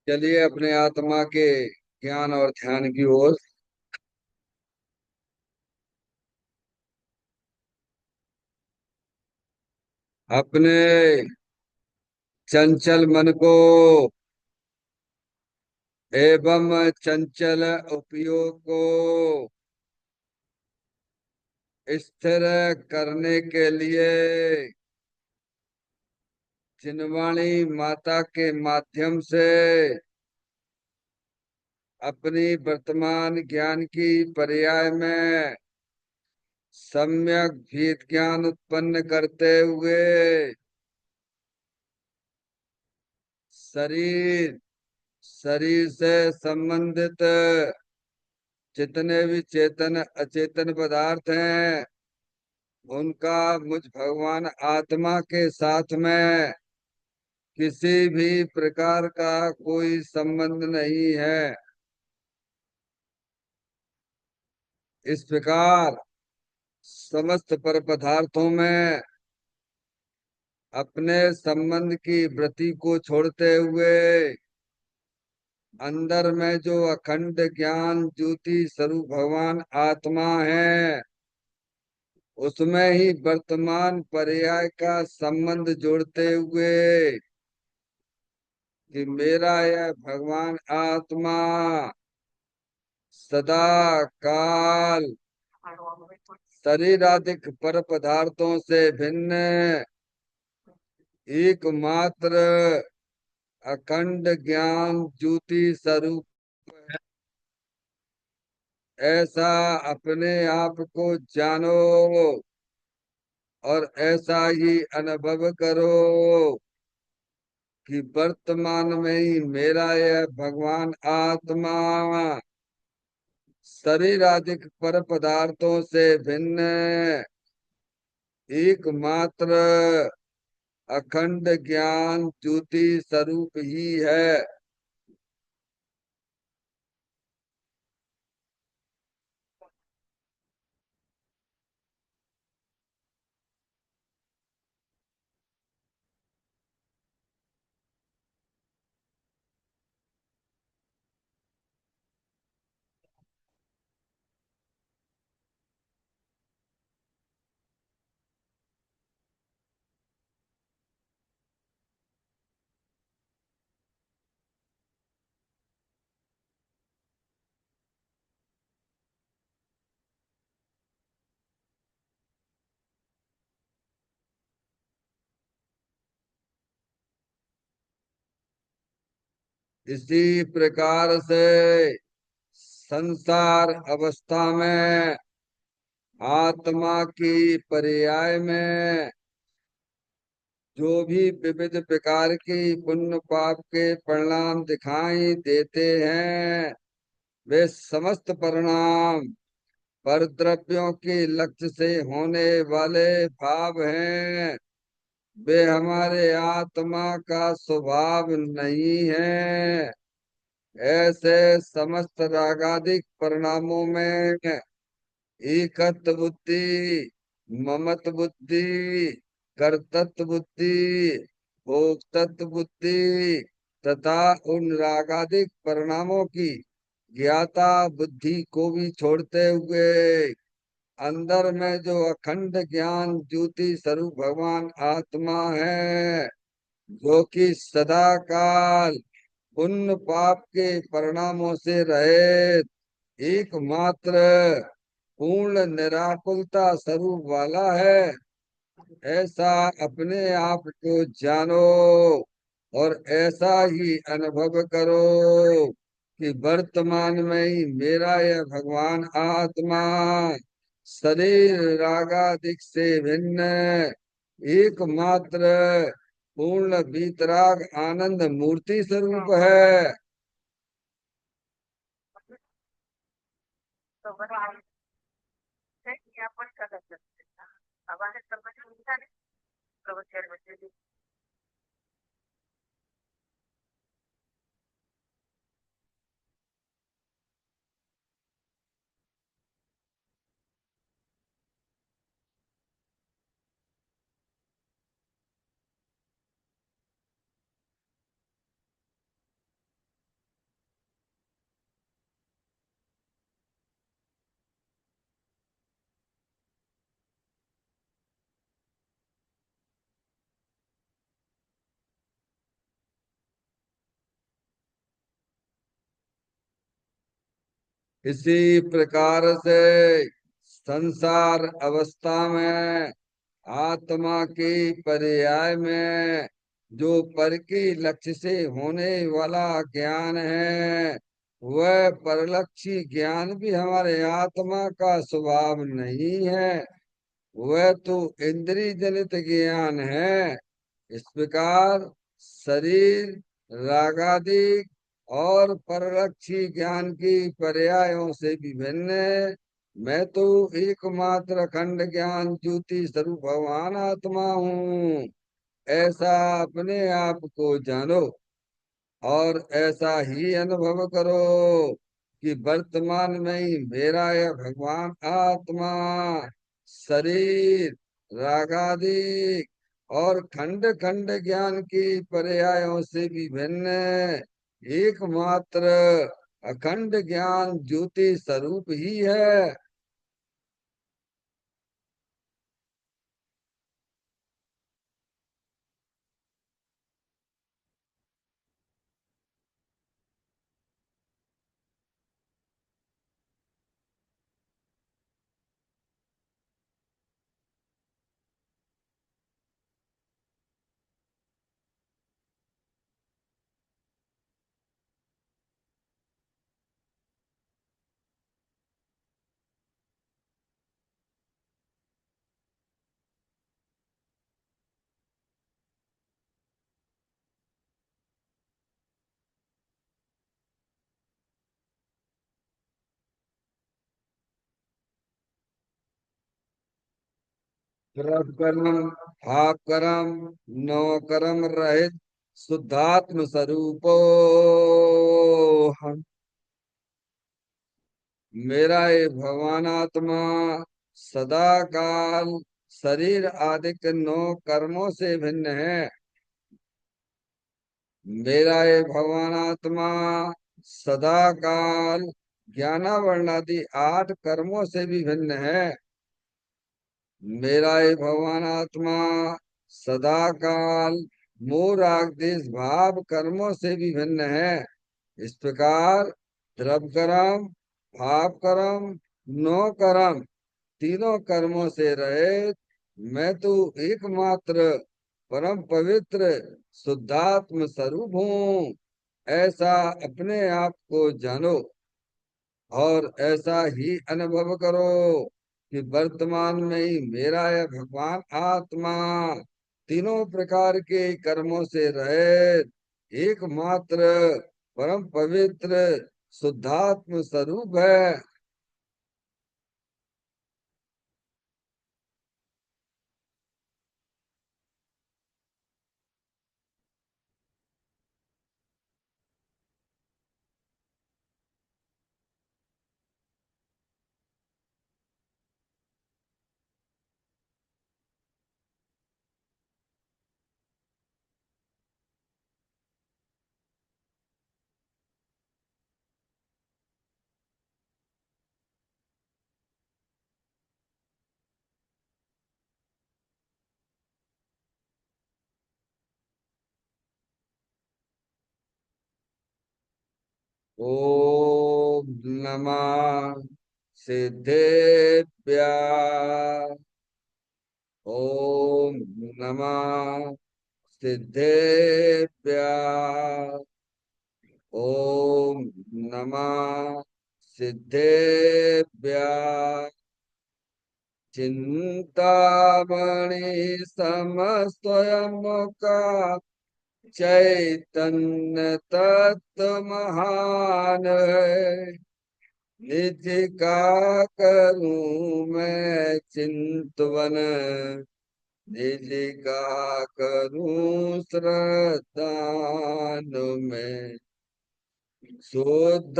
चलिए अपने आत्मा के ज्ञान और ध्यान की ओर। अपने चंचल मन को एवं चंचल उपयोग को स्थिर करने के लिए चिन्वाणी माता के माध्यम से अपनी वर्तमान ज्ञान की पर्याय में सम्यक भेद ज्ञान उत्पन्न करते हुए शरीर शरीर से संबंधित जितने भी चेतन अचेतन पदार्थ हैं उनका मुझ भगवान आत्मा के साथ में किसी भी प्रकार का कोई संबंध नहीं है। इस प्रकार समस्त पर पदार्थों में अपने संबंध की वृत्ति को छोड़ते हुए अंदर में जो अखंड ज्ञान ज्योति स्वरूप भगवान आत्मा है उसमें ही वर्तमान पर्याय का संबंध जोड़ते हुए कि मेरा यह भगवान आत्मा सदा काल शरीरादिक पर पदार्थों से भिन्न एकमात्र अखंड ज्ञान ज्योति स्वरूप ऐसा अपने आप को जानो और ऐसा ही अनुभव करो कि वर्तमान में ही मेरा यह भगवान आत्मा शरीर आदि पर पदार्थों से भिन्न एकमात्र अखंड ज्ञान ज्योति स्वरूप ही है। इसी प्रकार से संसार अवस्था में आत्मा की पर्याय में जो भी विविध प्रकार की पुण्य पाप के परिणाम दिखाई देते हैं वे समस्त परिणाम पर द्रव्यों के लक्ष्य से होने वाले भाव हैं। वे हमारे आत्मा का स्वभाव नहीं है। ऐसे समस्त रागादिक परिणामों में एकत्व बुद्धि ममत्व बुद्धि कर्तृत्व बुद्धि भोक्तृत्व बुद्धि तथा उन रागादिक परिणामों की ज्ञाता बुद्धि को भी छोड़ते हुए अंदर में जो अखंड ज्ञान ज्योति स्वरूप भगवान आत्मा है जो कि सदा काल पुण्य पाप के परिणामों से रहित एकमात्र पूर्ण निराकुलता स्वरूप वाला है। ऐसा अपने आप को जानो और ऐसा ही अनुभव करो कि वर्तमान में ही मेरा यह भगवान आत्मा शरीर रागादिक से भिन्न एकमात्र पूर्ण वीतराग आनंद मूर्ति स्वरूप है। इसी प्रकार से संसार अवस्था में आत्मा की पर्याय में जो पर की लक्ष्य से होने वाला ज्ञान है, वह परलक्षी ज्ञान भी हमारे आत्मा का स्वभाव नहीं है। वह तो इंद्रिय जनित ज्ञान है। इस प्रकार शरीर रागादि और परलक्षी ज्ञान की पर्यायों से विभिन्न है। मैं तो एकमात्र अखंड ज्ञान ज्योति स्वरूप भगवान आत्मा हूँ। ऐसा अपने आप को जानो और ऐसा ही अनुभव करो कि वर्तमान में ही मेरा यह भगवान आत्मा शरीर रागादि और खंड खंड ज्ञान की पर्यायों से भी भिन्न एकमात्र अखंड ज्ञान ज्योति स्वरूप ही है। प्रभ कर्म भाव कर्म नो कर्म रहित शुद्धात्म स्वरूपो हम। मेरा ये भगवान आत्मा सदा काल शरीर आदि के नौ कर्मों से भिन्न है। मेरा ये भगवान आत्मा सदा काल ज्ञानावरण आदि 8 कर्मों से भी भिन्न है। मेरा ये भगवान आत्मा सदा काल मोह राग द्वेष भाव कर्मों से भी भिन्न है। इस प्रकार द्रव्य कर्म भाव कर्म नो कर्म तीनों कर्मों से रहित मैं तो एकमात्र परम पवित्र शुद्धात्म स्वरूप हूँ। ऐसा अपने आप को जानो और ऐसा ही अनुभव करो कि वर्तमान में ही मेरा यह भगवान आत्मा तीनों प्रकार के कर्मों से रहित एकमात्र परम पवित्र शुद्धात्म स्वरूप है। ओम नमः सिद्धेभ्यः। ओम नमः सिद्धेभ्यः। ओम नमः सिद्धेभ्यः। चिंतामणि समस्वयं का चैतन्य तत्व महान है। निज का करूं मैं चिंतवन, निज का करूं श्रद्धान में। शुद्ध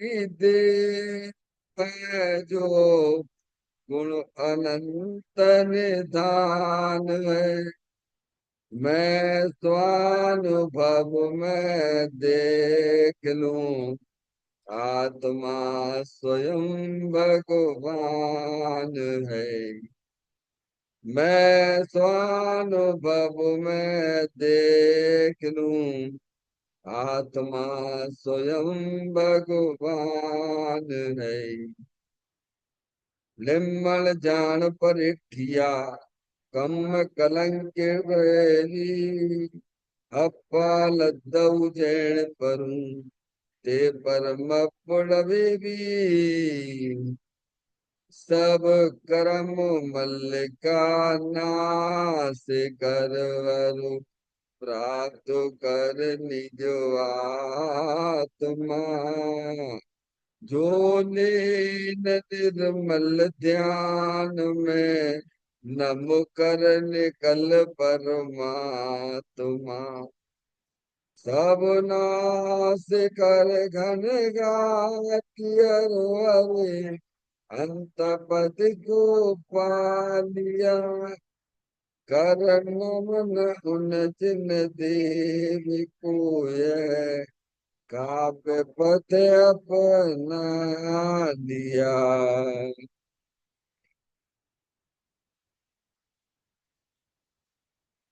की दे है जो गुण अनंत निधान है। मैं स्वानुभव में देख लूं आत्मा स्वयं भगवान है। मैं स्वानुभव में देख लूं आत्मा स्वयं भगवान है। लिम्मल जान परिठिया कम कलंक वैरी। अप्पा लद्दऊ जैन परूं ते परम पुड़वी। सब करम मल्लिका नाश करवरु प्राप्त कर निज आत्मा। जो लीन निर्मल ध्यान में नम कर निकल परमात्मा। सब नाश कर घन गाय अंत पद को पालिया। करण मन उन जिन देव को यह काव्य पथ अपना लिया।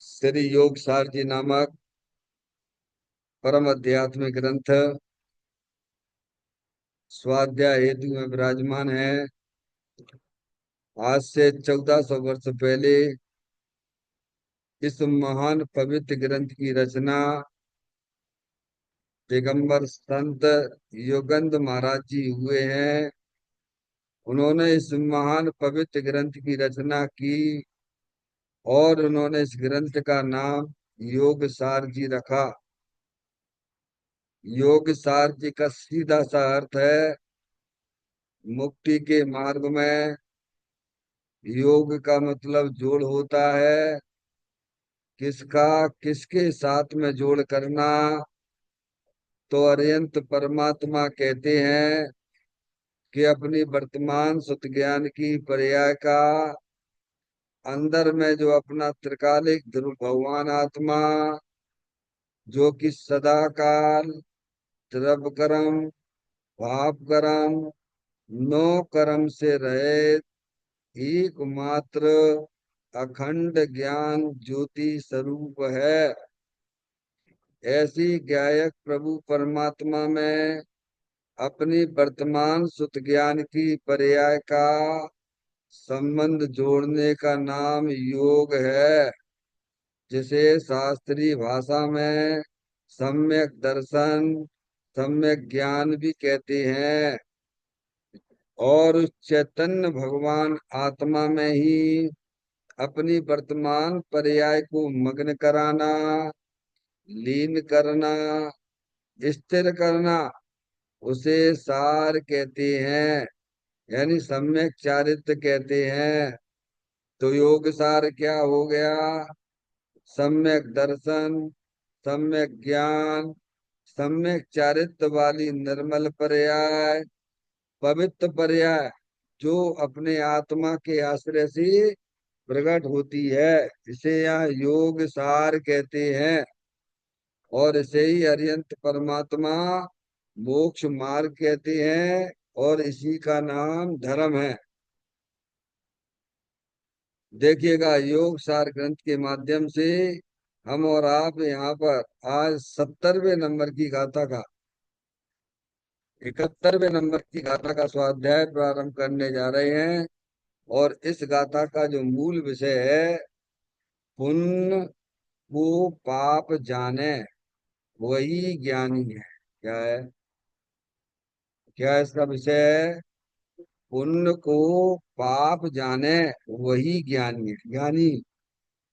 श्री योग सार जी नामक परम आध्यात्मिक ग्रंथ स्वाध्याय हेतु में विराजमान है। आज से 1400 वर्ष पहले इस महान पवित्र ग्रंथ की रचना पैगंबर संत योगेंद्र महाराज जी हुए हैं। उन्होंने इस महान पवित्र ग्रंथ की रचना की और उन्होंने इस ग्रंथ का नाम योग सार जी रखा। योग सार जी का सीधा सा अर्थ है मुक्ति के मार्ग में योग का मतलब जोड़ होता है। किसका किसके साथ में जोड़ करना? तो अरिहंत परमात्मा कहते हैं कि अपनी वर्तमान सुत ज्ञान की पर्याय का अंदर में जो अपना त्रिकालिक ध्रुव भगवान आत्मा जो कि सदा काल द्रव कर्म भाव कर्म नो कर्म से रहित एकमात्र अखंड ज्ञान ज्योति स्वरूप है। ऐसी गायक प्रभु परमात्मा में अपनी वर्तमान सुत ज्ञान की पर्याय का संबंध जोड़ने का नाम योग है, जिसे शास्त्रीय भाषा में सम्यक दर्शन सम्यक ज्ञान भी कहते हैं। और उस चैतन्य भगवान आत्मा में ही अपनी वर्तमान पर्याय को मग्न कराना, लीन करना, स्थिर करना, उसे सार कहते हैं, यानी सम्यक चारित्र कहते हैं। तो योग सार क्या हो गया? सम्यक दर्शन, सम्यक ज्ञान, सम्यक चारित्र वाली निर्मल पर्याय, पवित्र पर्याय जो अपने आत्मा के आश्रय से प्रकट होती है, इसे यहाँ योग सार कहते हैं। और इसे ही अरिहंत परमात्मा मोक्ष मार्ग कहते हैं और इसी का नाम धर्म है। देखिएगा योग सार ग्रंथ के माध्यम से हम और आप यहाँ पर आज 70वें नंबर की गाथा का 71वें नंबर की गाथा का स्वाध्याय प्रारंभ करने जा रहे हैं। और इस गाथा का जो मूल विषय है पुण्य को पाप जाने वही ज्ञानी है। क्या है? क्या इसका विषय है? पुण्य को पाप जाने वही ज्ञानी है। ज्ञानी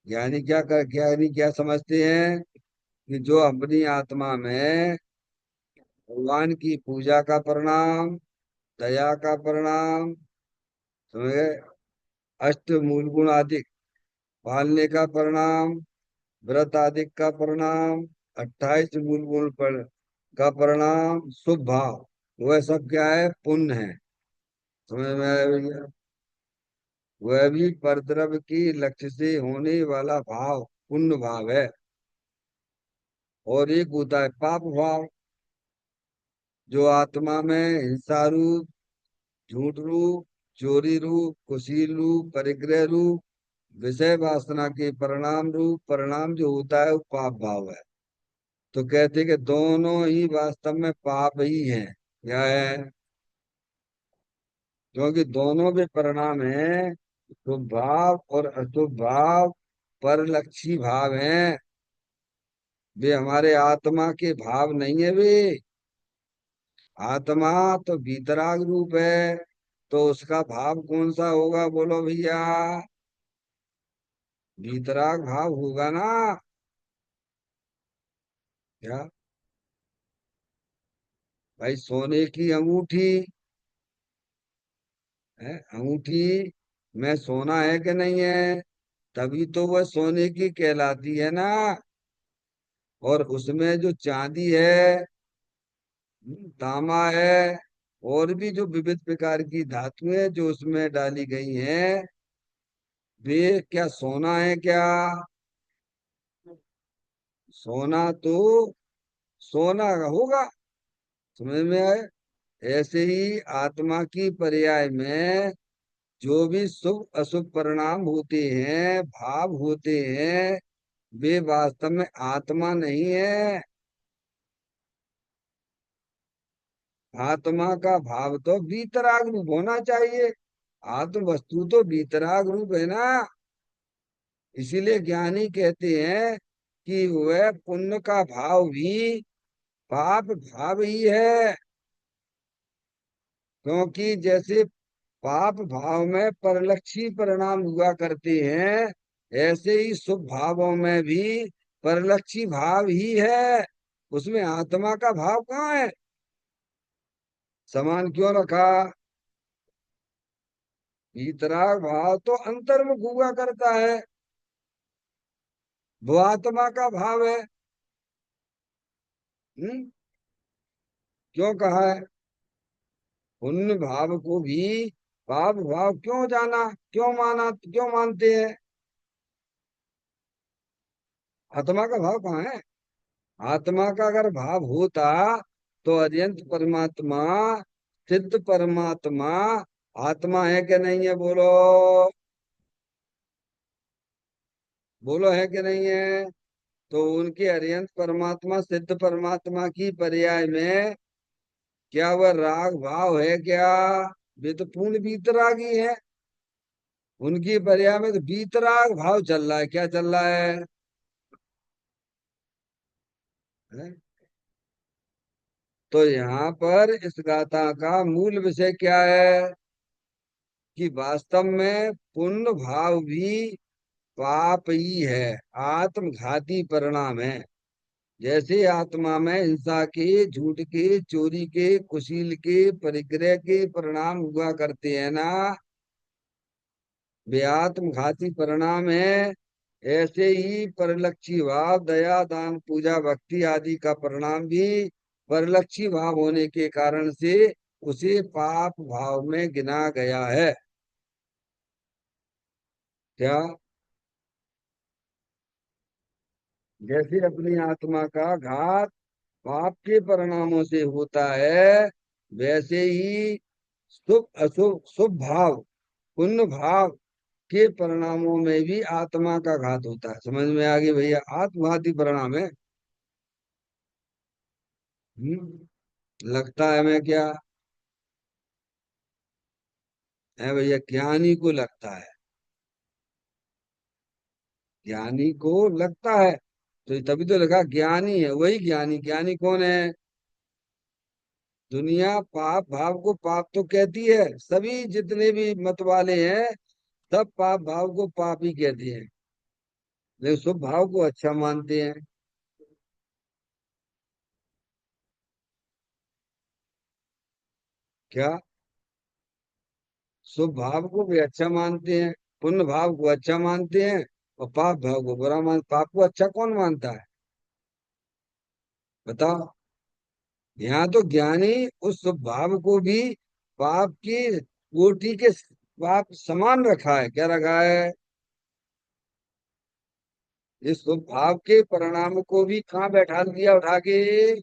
ज्ञानी क्या कर ज्ञानी क्या समझते हैं कि जो अपनी आत्मा में भगवान की पूजा का परिणाम, दया का परिणाम, समझ गए, अष्ट मूल गुण आदि पालने का परिणाम, व्रत आदि का परिणाम, 28 मूल गुण पर का परिणाम शुभ भाव, वह सब क्या है? पुण्य है। समझ में आया भैया? वह भी परद्रव्य की लक्ष्य से होने वाला भाव पुण्य भाव है। और एक होता है पाप भाव, जो आत्मा में हिंसा रूप, झूठ रूप, चोरी रूप, कुशील रूप, परिग्रह रूप, विषय वासना के परिणाम रूप परिणाम जो होता है वो पाप भाव है। तो कहते कि दोनों ही वास्तव में पाप ही हैं। क्या है? क्योंकि दोनों भी परिणाम हैं, शुभ भाव और अशुभ भाव परलक्षी भाव हैं। वे हमारे आत्मा के भाव नहीं है वे। आत्मा तो वीतराग रूप है, तो उसका भाव कौन सा होगा बोलो भैया? वीतराग भाव होगा ना। क्या? भाई सोने की अंगूठी है, अंगूठी में सोना है कि नहीं है? तभी तो वह सोने की कहलाती है ना। और उसमें जो चांदी है, तांबा है, और भी जो विविध प्रकार की धातुएं जो उसमें डाली गई हैं, वे क्या सोना है क्या? सोना तो सोना होगा। समझ में आए? ऐसे ही आत्मा की पर्याय में जो भी शुभ अशुभ परिणाम होते हैं, भाव होते हैं, वे वास्तव में आत्मा नहीं है। आत्मा का भाव तो वीतराग रूप होना चाहिए। आत्म वस्तु तो वीतराग रूप है ना। इसीलिए ज्ञानी कहते हैं कि वह पुण्य का भाव भी पाप भाव ही है। क्योंकि जैसे पाप भाव में परलक्षी परिणाम हुआ करते हैं, ऐसे ही शुभ भावों में भी परलक्षी भाव ही है। उसमें आत्मा का भाव कहाँ है? समान क्यों रखा? वीतराग भाव तो अंतर्मुख हुआ करता है, वो आत्मा का भाव है। हम्म। क्यों कहा है? पुण्य भाव को भी पाप भाव क्यों जाना, क्यों माना, क्यों मानते हैं? आत्मा का भाव कहाँ है? आत्मा का अगर भाव होता तो अत्यंत परमात्मा, सिद्ध परमात्मा आत्मा है कि नहीं है बोलो? बोलो है कि नहीं है? तो उनके अरियंत परमात्मा सिद्ध परमात्मा की पर्याय में क्या वह राग भाव है क्या? वे तो पूर्ण वीतरागी है। उनकी पर्याय में तो वीतराग भाव चल रहा है। क्या चल रहा है? हैं? तो यहाँ पर इस गाथा का मूल विषय क्या है? कि वास्तव में पुण्य भाव भी पाप ही है, आत्मघाती परिणाम है। जैसे आत्मा में हिंसा के, झूठ के, चोरी के, कुशील के, परिग्रह के परिणाम हुआ करते हैं ना, वे आत्मघाती परिणाम है। ऐसे ही परलक्षी भाव, दया, दान, पूजा, भक्ति आदि का परिणाम भी परलक्षी भाव होने के कारण से उसे पाप भाव में गिना गया है। क्या? जैसे अपनी आत्मा का घात पाप के परिणामों से होता है, वैसे ही शुभ अशुभ, शुभ भाव पुण्य भाव के परिणामों में भी आत्मा का घात होता है। समझ में आ गई भैया? आत्मघाती परिणाम है। लगता है मैं क्या? है भैया, ज्ञानी को लगता है। ज्ञानी को लगता है, तो तभी तो लगा ज्ञानी है। वही ज्ञानी, ज्ञानी कौन है? दुनिया पाप भाव को पाप तो कहती है, सभी जितने भी मत वाले हैं सब पाप भाव को पाप ही कहते हैं, लेकिन शुभ भाव को अच्छा मानते हैं। क्या? शुभ भाव को भी अच्छा मानते हैं, पुण्य भाव को अच्छा मानते हैं, और पाप भाव को बुरा मान। पाप को अच्छा कौन मानता है बताओ? यहाँ तो ज्ञानी उस शुभ भाव को भी पाप की कोटि के पाप समान रखा है। क्या रखा है? इस शुभ भाव के परिणाम को भी कहाँ बैठा दिया उठा के?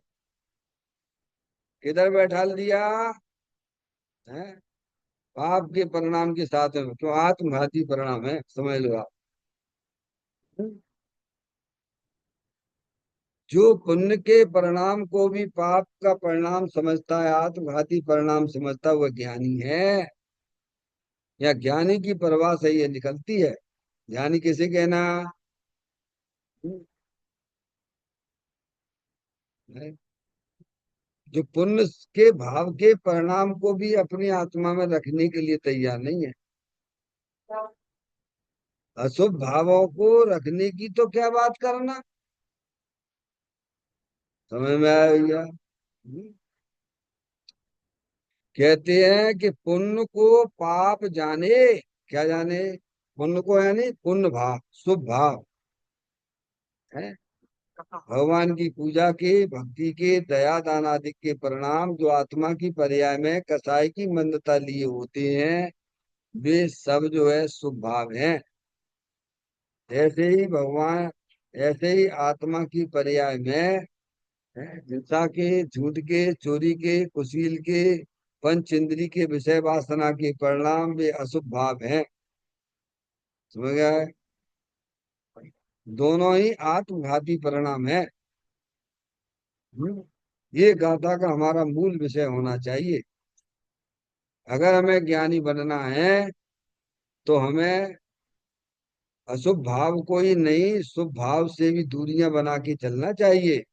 किधर बैठा दिया है? पाप के परिणाम के साथ में, क्यों? आत्मघाती परिणाम है, समझ लो आप। जो पुण्य के परिणाम को भी पाप का परिणाम समझता है, आत्मघाती परिणाम समझता है, वह ज्ञानी है। या ज्ञानी की परवाह से ये निकलती है। ज्ञानी किसे कहना है? जो पुण्य के भाव के परिणाम को भी अपनी आत्मा में रखने के लिए तैयार नहीं है। अशुभ भावों को रखने की तो क्या बात करना। समझ में आया भैया? कहते हैं कि पुण्य को पाप जाने। क्या जाने? पुण्य को यानी पुण्य भाव, शुभ भाव है। भगवान की पूजा के, भक्ति के, दया दान आदि के परिणाम जो आत्मा की पर्याय में कसाई की मंदता लिए होते हैं, वे सब जो है शुभ भाव हैं। ऐसे ही भगवान, ऐसे ही आत्मा की पर्याय में हिंसा के, झूठ के, चोरी के, कुशील के, पंच इंद्री के विषय वासना के परिणाम वे अशुभ भाव हैं। समझ गया है? दोनों ही आत्मघाती परिणाम है। हम्म। ये गाथा का हमारा मूल विषय होना चाहिए। अगर हमें ज्ञानी बनना है तो हमें अशुभ भाव को ही नहीं, शुभ भाव से भी दूरियां बना के चलना चाहिए।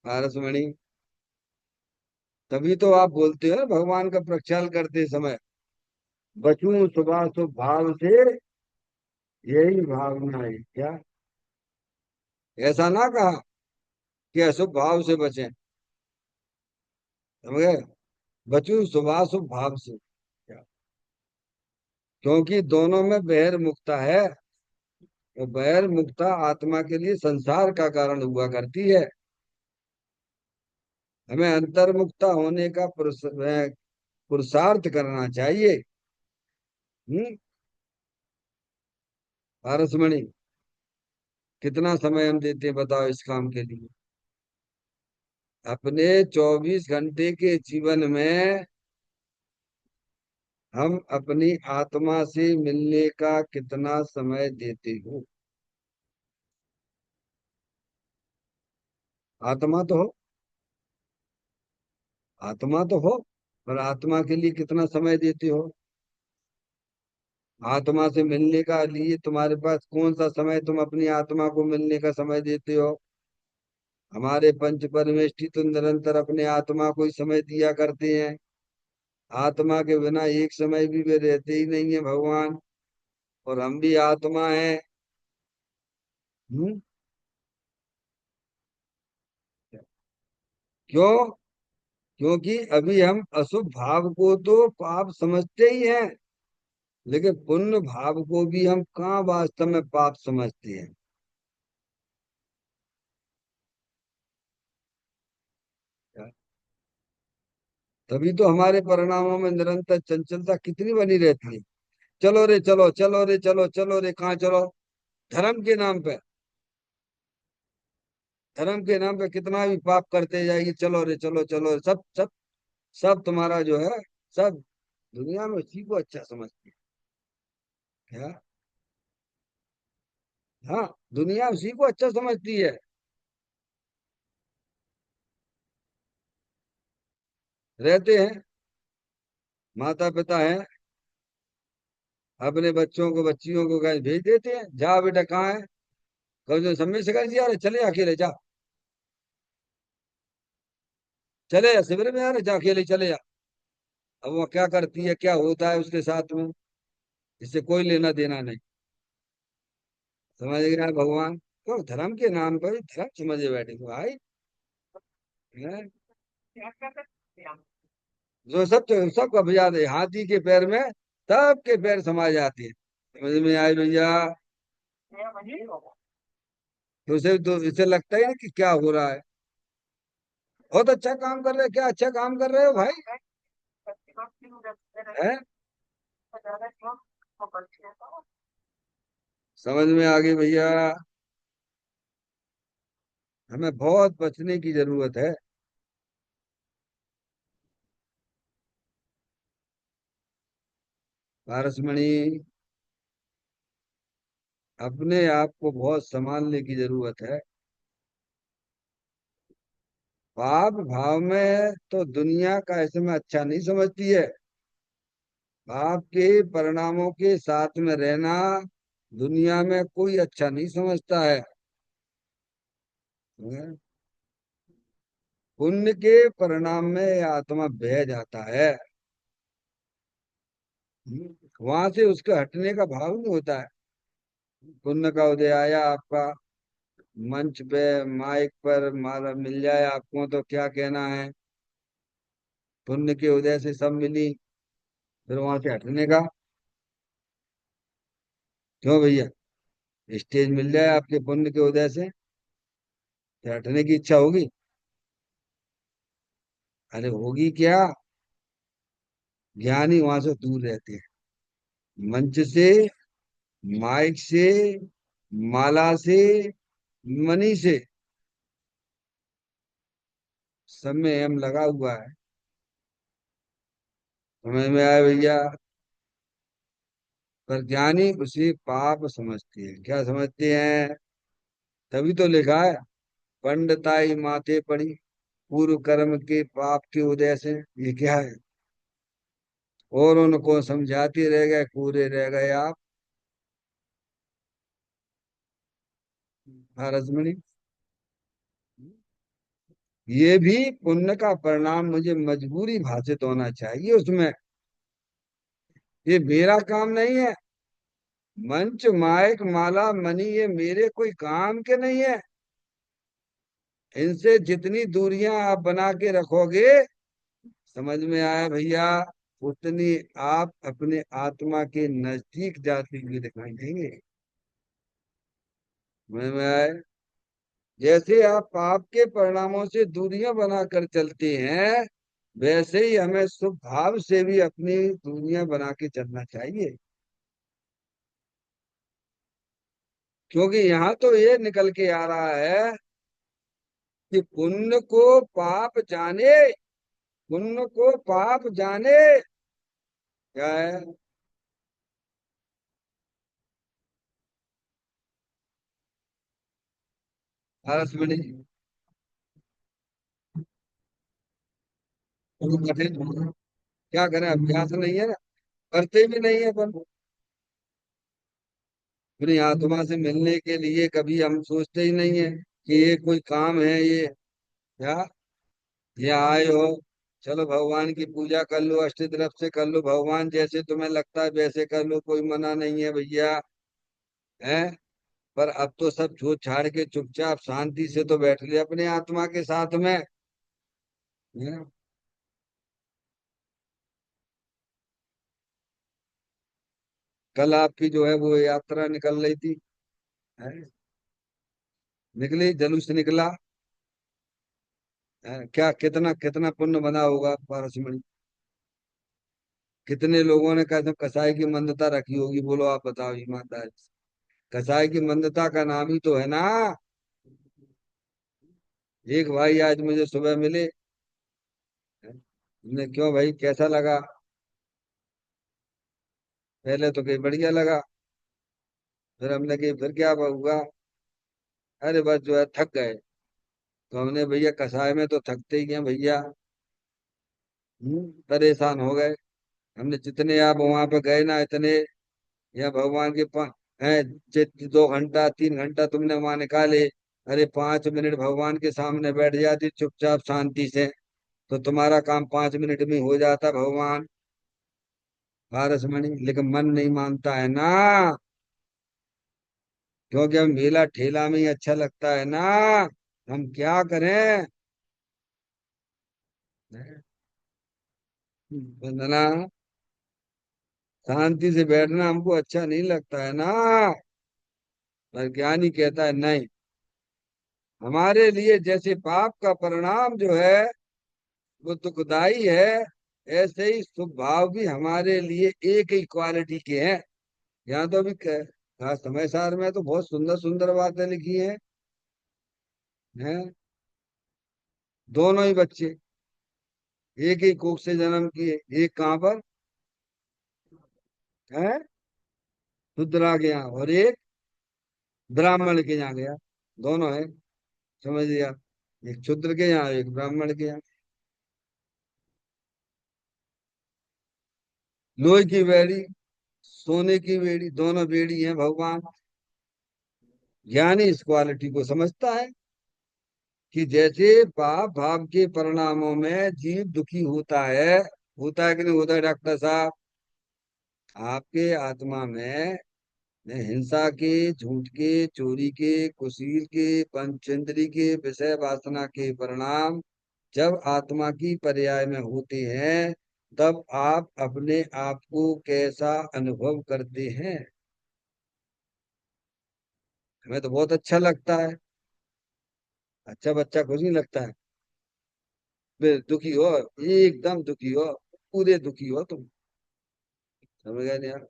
पारसमणि, तभी तो आप बोलते हो ना, भगवान का प्रक्षाल करते समय, बचूं शुभाशुभ भाव से, यही भावना है क्या? ऐसा ना कहा कि अशुभ भाव से बचें। समझ गए? बचूं शुभाशुभ भाव से क्या? क्योंकि दोनों में बैर मुक्ता है। वो बैर मुक्ता आत्मा के लिए संसार का कारण हुआ करती है। हमें अंतर्मुक्ता होने का पुरुषार्थ करना चाहिए। हम्म। पारसमणि, कितना समय हम देते हैं बताओ इस काम के लिए? अपने 24 घंटे के जीवन में हम अपनी आत्मा से मिलने का कितना समय देते हो? आत्मा तो हो, आत्मा तो हो, पर आत्मा के लिए कितना समय देते हो? आत्मा से मिलने का लिए तुम्हारे पास कौन सा समय, तुम अपनी आत्मा को मिलने का समय देते हो? हमारे पंच परमेष्ठी तो निरंतर अपने आत्मा को ही समय दिया करते हैं। आत्मा के बिना एक समय भी वे रहते ही नहीं है भगवान। और हम भी आत्मा हैं। हम्म। क्यों? क्योंकि अभी हम अशुभ भाव को तो पाप समझते ही हैं, लेकिन पुण्य भाव को भी हम कहाँ वास्तव में पाप समझते हैं? तभी तो हमारे परिणामों में निरंतर चंचलता कितनी बनी रहती है। चलो रे चलो, चलो रे चलो, चलो रे कहाँ चलो? धर्म के नाम पे, धर्म के नाम पे कितना भी पाप करते जाएगी, चलो रे चलो, चलो, सब सब सब तुम्हारा जो है, सब दुनिया में उसी को अच्छा समझती है। क्या? हाँ, दुनिया उसी को अच्छा समझती है। रहते हैं, माता पिता हैं, अपने बच्चों को, बच्चियों को कहीं भेज देते हैं, जा बेटा कहाँ है? कभी तो समय से कर दिया, अरे चले अकेले जा, चले जा शिविर में, अरे जा अकेले चले जा। अब वो क्या करती है, क्या होता है उसके साथ में, इससे कोई लेना देना नहीं। समझ गया भगवान? तो धर्म के नाम पर धर्म समझे बैठे को भाई। हैं? जो सब सब कब जाते हैं, हाथी के पैर में सबके पैर समा जाते हैं। समझ में आए भैया? तो उसे तो इसे लगता ही नहीं कि क्या हो रहा है। बहुत अच्छा काम कर रहे हो, क्या अच्छा काम कर रहे हो भाई? है? समझ में आ गई भैया? हमें बहुत बचने की जरूरत है। पारसमणि, अपने आप को बहुत संभालने की जरूरत है। पाप भाव में तो दुनिया का ऐसे में अच्छा नहीं समझती है। पाप के परिणामों के साथ में रहना दुनिया में कोई अच्छा नहीं समझता है। पुण्य के परिणाम में ये आत्मा बह जाता है। वहां से उसके हटने का भाव नहीं होता है। पुण्य का उदय आया आपका, मंच पे माइक पर माला मिल जाए आपको तो क्या कहना है। पुण्य के उदय से सब मिली, फिर वहां से हटने का क्यों भैया। स्टेज मिल जाए आपके पुण्य के उदय से, फिर हटने की इच्छा होगी। अरे होगी क्या, ज्ञानी वहां से दूर रहते हैं। मंच से, माइक से, माला से, मनी से, सब में एम लगा हुआ है। समझ में आया भैया। पर ज्ञानी उसे पाप समझती है। क्या समझते हैं। तभी तो लिखा है, पंडिताई माथे पड़ी पूर्व कर्म के पाप के उदय से। ये क्या है। और उनको समझाते रह गए, पूरे रह गए आप। रजमणी, ये भी पुण्य का परिणाम मुझे मजबूरी भाषित होना चाहिए उसमें। ये मेरा काम नहीं है। मंच माइक माला मनी ये मेरे कोई काम के नहीं है। इनसे जितनी दूरियां आप बना के रखोगे, समझ में आया भैया, उतनी आप अपने आत्मा के नजदीक जाते हुए दिखाई देंगे। समझ में आया। जैसे आप पाप के परिणामों से दूरियां बनाकर चलते हैं, वैसे ही हमें शुभ भाव से भी अपनी दूरियां बना के चलना चाहिए। क्योंकि यहाँ तो ये निकल के आ रहा है कि पुण्य को पाप जाने, पुण्य को पाप जाने। क्या है। हर्ष बड़ी कठिन। क्या करें, अभ्यास नहीं है ना, करते भी नहीं है अपन। अपनी आत्मा से मिलने के लिए कभी हम सोचते ही नहीं है कि ये कोई काम है ये। क्या, ये आए हो, चलो भगवान की पूजा कर लो, अष्ट तरफ से कर लो, भगवान जैसे तुम्हें लगता है वैसे कर लो, कोई मना नहीं है भैया। है। पर अब तो सब छोड़ छाड़ के चुपचाप शांति से तो बैठ ले अपने आत्मा के साथ में। है? कल आपकी जो है वो यात्रा निकल रही थी। है? निकली, जुलूस निकला। है? क्या, कितना कितना पुण्य बना होगा पारस में। कितने लोगों ने कहते कसाई की मंदता रखी होगी, बोलो आप बताओ ईमानदार से। कसाई की मंदता का नाम ही तो है ना। एक भाई आज मुझे सुबह मिले। हमने क्यों भाई कैसा लगा। पहले तो कहीं बढ़िया लगा, फिर हमने कही फिर क्या हुआ। अरे बस जो है थक गए। तो हमने भैया कसाई में तो थकते ही हैं भैया। परेशान हो गए। हमने जितने आप वहां पे गए ना इतने, या भगवान के हैं, 2 घंटा 3 घंटा तुमने वहां निकाले। अरे 5 मिनट भगवान के सामने बैठ जाती चुपचाप शांति से, तो तुम्हारा काम 5 मिनट में हो जाता भगवान। पारसमणि, लेकिन मन नहीं मानता है ना। क्योंकि हम मेला ठेला में ही अच्छा लगता है ना। हम क्या करें। वंदना, शांति से बैठना हमको अच्छा नहीं लगता है ना। पर ज्ञानी कहता है नहीं, हमारे लिए जैसे पाप का परिणाम जो है वो दुखदाई है, ऐसे ही शुभ भाव भी हमारे लिए एक ही क्वालिटी के हैं। यहाँ तो अभी हाँ, समय सार में तो बहुत सुंदर सुंदर बातें लिखी हैं। दोनों ही बच्चे एक ही कोख से जन्म किए, एक कहाँ पर है, रुद्रा के यहाँ, और एक ब्राह्मण के यहाँ गया, दोनों है, समझ लिया। एक शूद्र के यहाँ, एक ब्राह्मण के यहाँ। लोहे की बेड़ी, सोने की बेड़ी, दोनों बेड़ी हैं भगवान। ज्ञानी इस क्वालिटी को समझता है कि जैसे पाप भाव के परिणामों में जीव दुखी होता है कि नहीं होता है डॉक्टर साहब? आपके आत्मा में हिंसा के, झूठ के, चोरी के, कुशील के, पंचेंद्री के, विषय वासना के परिणाम जब आत्मा की पर्याय में होते हैं, तब आप अपने आप को कैसा अनुभव करते हैं? हमें तो बहुत अच्छा लगता है। अच्छा बच्चा कुछ नहीं लगता है। फिर दुखी हो, एकदम दुखी हो, पूरे दुखी हो तुम। समझ गए नहीं यार?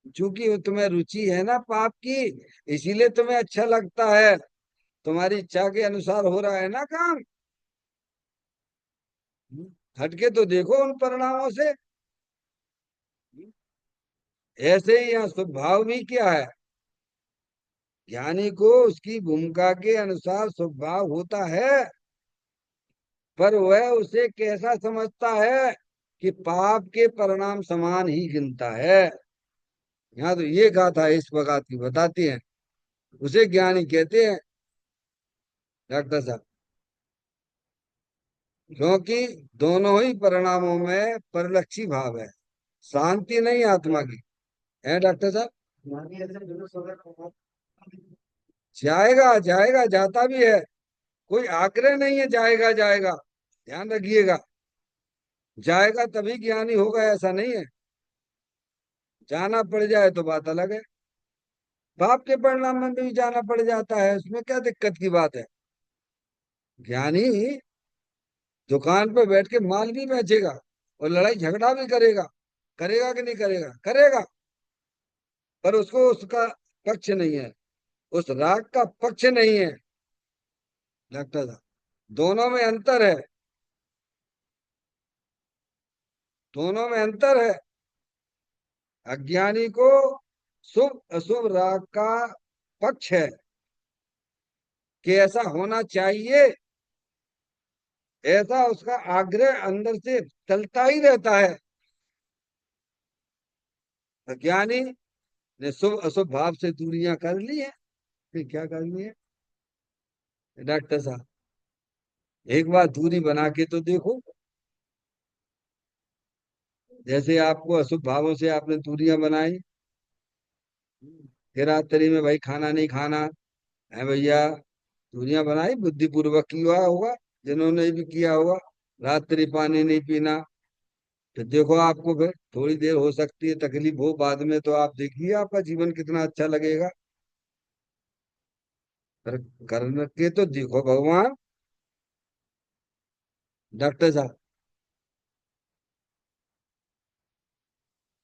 क्योंकि तुम्हें रुचि है ना पाप की, इसीलिए तुम्हें अच्छा लगता है। तुम्हारी इच्छा के अनुसार हो रहा है ना काम। हटके तो देखो उन परिणामों से। ऐसे ही यहाँ स्वभाव भी क्या है? ज्ञानी को उसकी भूमिका के अनुसार स्वभाव होता है, पर वह उसे कैसा समझता है कि पाप के परिणाम समान ही गिनता है। यहाँ तो ये गाथा इस प्रकार की बताती है, उसे ज्ञानी कहते हैं डॉक्टर साहब। क्योंकि दोनों ही परिणामों में परिलक्षी भाव है, शांति नहीं आत्मा की। है डॉक्टर साहब? जाएगा जाएगा, जाता भी है। कोई आग्रह नहीं है जाएगा जाएगा, ध्यान रखिएगा। जाएगा तभी ज्ञानी होगा ऐसा नहीं है। जाना पड़ जाए तो बात अलग है। पाप के परिणाम में भी जाना पड़ जाता है, उसमें क्या दिक्कत की बात है? ज्ञानी दुकान पे बैठ के माल भी बेचेगा और लड़ाई झगड़ा भी करेगा। करेगा कि नहीं करेगा? करेगा। पर उसको उसका पक्ष नहीं है, उस राग का पक्ष नहीं है डॉक्टर साहब। दोनों में अंतर है, दोनों में अंतर है। अज्ञानी को शुभ अशुभ राग का पक्ष है कि ऐसा होना चाहिए, ऐसा उसका आग्रह अंदर से चलता ही रहता है। अज्ञानी ने शुभ अशुभ भाव से दूरियां कर ली है। फिर क्या करनी है डॉक्टर साहब? एक बार दूरी बना के तो देखो। जैसे आपको अशुभ भावों से आपने दूरियां बनाई, फिर रात्रि में भाई खाना नहीं खाना है भैया, दूरियां बनाई, बुद्धिपूर्वक किया होगा जिन्होंने भी किया होगा। रात्रि पानी नहीं पीना, तो देखो आपको फिर थोड़ी देर हो सकती है तकलीफ हो, बाद में तो आप देखिए आपका जीवन कितना अच्छा लगेगा। पर करके तो देखो भगवान। डॉक्टर साहब,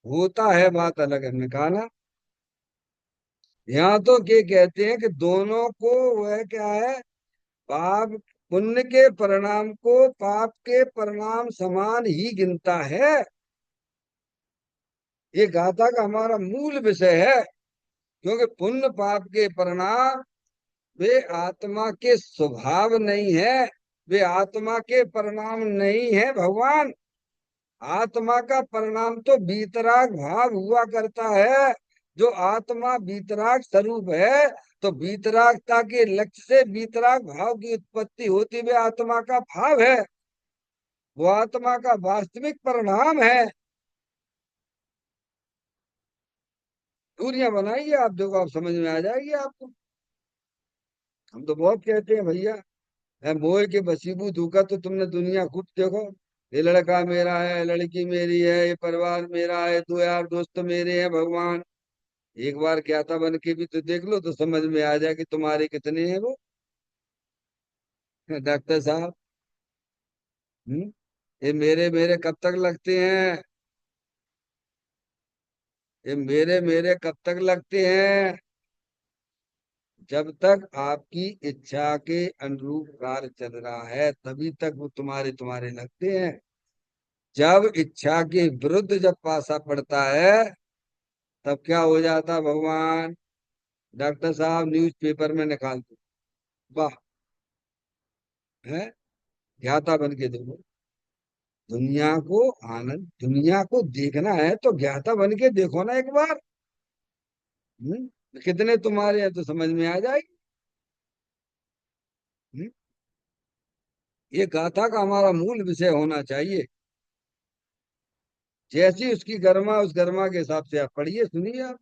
होता है बात अलग है, हमने कहा ना। यहाँ तो क्या कहते हैं कि दोनों को वह क्या है, पाप पुण्य के परिणाम को पाप के परिणाम समान ही गिनता है। ये गाथा का हमारा मूल विषय है। क्योंकि पुण्य पाप के परिणाम वे आत्मा के स्वभाव नहीं है, वे आत्मा के परिणाम नहीं है भगवान। आत्मा का परिणाम तो बीतराग भाव हुआ करता है। जो आत्मा बीतराग स्वरूप है, तो बीतरागता के लक्ष्य से बीतराग भाव की उत्पत्ति होती हुई आत्मा का भाव है, वो आत्मा का वास्तविक परिणाम है। दूरियां बनाइए आप, देखो आप समझ में आ जाएगी आपको। हम तो बहुत कहते हैं भैया, मोह के वशीभूत होकर तो तुमने दुनिया खूब देखो। ये लड़का मेरा है, लड़की मेरी है, ये परिवार मेरा है, दो यार दोस्त मेरे हैं भगवान। एक बार क्या था बन के भी तो देख लो, तो समझ में आ जाए कि तुम्हारे कितने हैं वो। डॉक्टर साहब, ये मेरे मेरे कब तक लगते हैं? ये मेरे मेरे कब तक लगते हैं? जब तक आपकी इच्छा के अनुरूप कार्य चल रहा है तभी तक वो तुम्हारे तुम्हारे लगते हैं। जब इच्छा के विरुद्ध जब पासा पड़ता है, तब क्या हो जाता भगवान? डॉक्टर साहब न्यूज पेपर में निकाल दो। वाह। है। ज्ञाता बन के देखो। दुनिया को आनंद, दुनिया को देखना है तो ज्ञाता बन के देखो ना एक बार। कितने तुम्हारे हैं तो समझ में आ जाएगी। हम्म? ये गाथा का हमारा मूल विषय होना चाहिए। जैसी उसकी गरिमा, उस गरिमा के हिसाब से आप पढ़िए, सुनिए आप।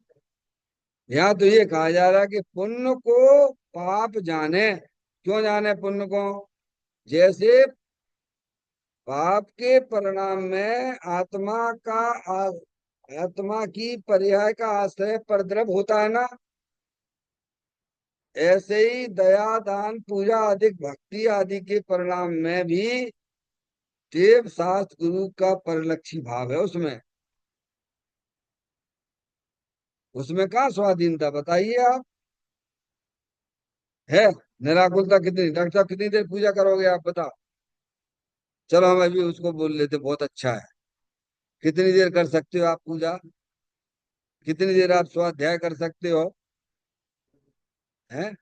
यहाँ तो ये कहा जा रहा है कि पुण्य को पाप जाने। क्यों जाने पुण्य को? जैसे पाप के परिणाम में आत्मा की पर्याय का आश्रय परद्रव होता है ना। ऐसे ही दया दान पूजा अधिक भक्ति आदि के परिणाम में भी देव शास्त्र गुरु का परिलक्षी भाव है उसमें। उसमें कहाँ स्वाधीनता बताइए आप? है। निराकुलता कितनी? डॉक्टर साहब कितनी देर पूजा करोगे आप बताओ? चलो हम अभी उसको बोल लेते, बहुत अच्छा है। कितनी देर कर सकते हो आप पूजा? कितनी देर आप स्वाध्याय कर सकते हो? हैं?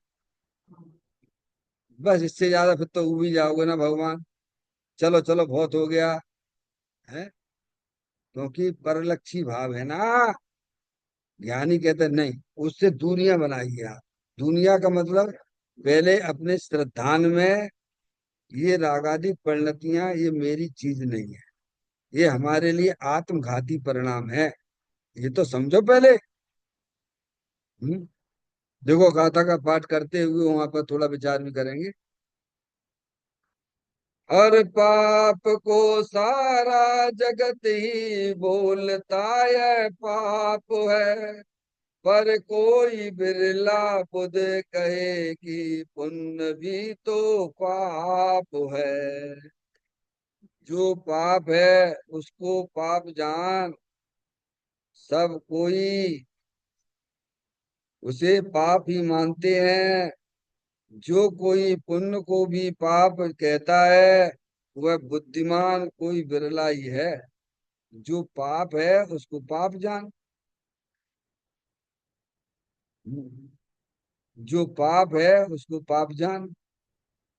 बस इससे ज्यादा फिर तो उब ही जाओगे ना भगवान। चलो चलो बहुत हो गया। है। क्योंकि परलक्षी भाव है ना। ज्ञानी कहते हैं, नहीं, उससे दूरियां बनाइए आप। दुनिया का मतलब, पहले अपने श्रद्धान में ये रागादि परिणतियां ये मेरी चीज नहीं है। ये हमारे लिए आत्मघाती परिणाम है। ये तो समझो पहले। हम्म। देखो गाथा का पाठ करते हुए वहां पर थोड़ा विचार भी करेंगे। हर पाप को सारा जगत ही बोलता है पाप है, पर कोई बिरला बुध कहे कि पुण्य भी तो पाप है। जो पाप है उसको पाप जान। सब कोई उसे पाप ही मानते हैं। जो कोई पुण्य को भी पाप कहता है वह बुद्धिमान कोई बिरला ही है। जो पाप है उसको पाप जान। जो पाप है उसको पाप जान।